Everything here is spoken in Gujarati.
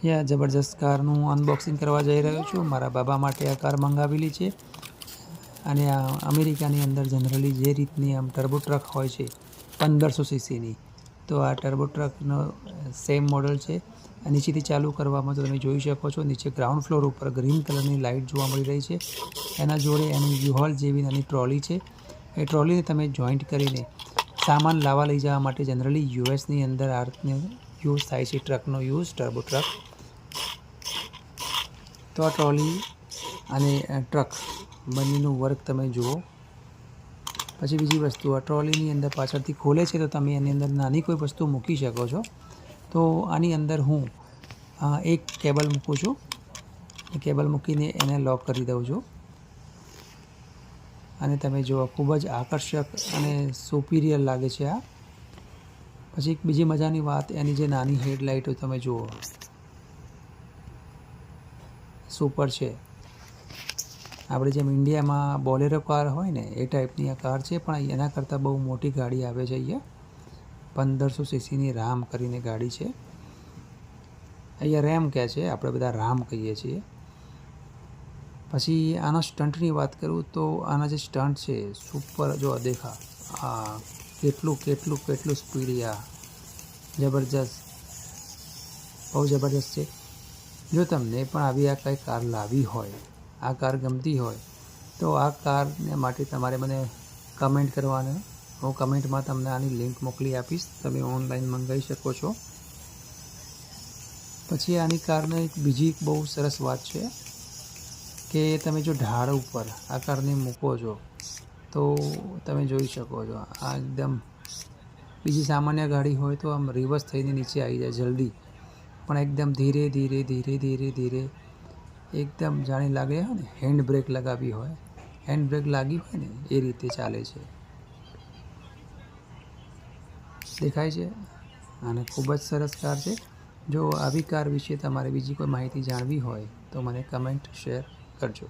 યા જબરજસ્ત કારનું અનબોક્સિંગ કરવા જઈ રહ્યો છું. મારા બાબા માટે આ કાર મંગાવેલી છે અને આ અમેરિકાની અંદર જનરલી જે રીતની આમ ટર્બો ટ્રક હોય છે 1500 સીસીની, તો આ ટર્બો ટ્રકનો સેમ મોડલ છે. નીચેથી ચાલુ કરવામાં તો તમે જોઈ શકો છો, નીચે ગ્રાઉન્ડ ફ્લોર ઉપર ગ્રીન કલરની લાઇટ જોવા મળી રહી છે. એના જોડે એની યુહોલ જેવી નાની ટ્રોલી છે. એ ટ્રોલીને તમે જોઈન્ટ કરીને સામાન લાવવા લઈ જવા માટે જનરલી યુએસની અંદર આ રીતનો યુઝ થાય છે ટ્રકનો યુઝ, ટર્બો ટ્રક. તો આ ટ્રોલી અને ટ્રક બંનેનું વર્ક તમે જુઓ. પછી બીજી વસ્તુ, આ ટ્રોલીની અંદર પાછળથી ખોલે છે તો તમે એની અંદર નાની કોઈ વસ્તુ મૂકી શકો છો. તો આની અંદર હું એક કેબલ મૂકું છું. એ કેબલ મૂકીને એને લોક કરી દઉં છું અને તમે જુઓ ખૂબ જ આકર્ષક અને સુપિરિયર લાગે છે આ. પછી એક બીજી મજાની વાત, એની જે નાની હેડલાઇટો તમે જુઓ, સુપર છે. આપણે જેમ ઇન્ડિયામાં બોલેરો કાર હોય ને એ ટાઈપની આ કાર છે, પણ એના કરતાં બહુ મોટી ગાડી આવે છે. અહીંયા 1500 સીસીની રામ કરીને ગાડી છે. અહીંયા રેમ કહે છે, આપણે બધા રામ કહીએ છીએ. પછી આના સ્ટન્ટની વાત કરું તો આના જે સ્ટન્ટ છે સુપર, જો દેખા આ કેટલું સ્પીડ, જબરજસ્ત, બહુ જબરજસ્ત છે. જો તમને પણ આવી આ કંઈ કાર લાવી હોય, આ કાર ગમતી હોય, તો આ કારને માટે તમારે મને કમેન્ટ કરવાનું. હું કમેન્ટમાં તમને આની લિંક મોકલી આપીશ, તમે ઓનલાઈન મંગાવી શકો છો. પછી આની કારની એક બીજી બહુ સરસ વાત છે કે તમે જો ઢાળ ઉપર આ કારને મૂકો છો તો તમે જોઈ શકો છો, આ એકદમ, બીજી સામાન્ય ગાડી હોય તો આમ રિવર્સ થઈને નીચે આવી જાય જલ્દી, પણ એકદમ ધીરે ધીરે ધીરે ધીરે ધીરે એકદમ જાણે લાગે ને હેન્ડ બ્રેક લગાવી હોય, હેન્ડ બ્રેક લાગી હોય ને એ રીતે ચાલે છે. દેખાય છે? અને ખૂબ જ સરસ કાર છે. જો આવી કાર વિશે તમારે બીજી કોઈ માહિતી જાણવી હોય તો મને કમેન્ટ શેર કરજો.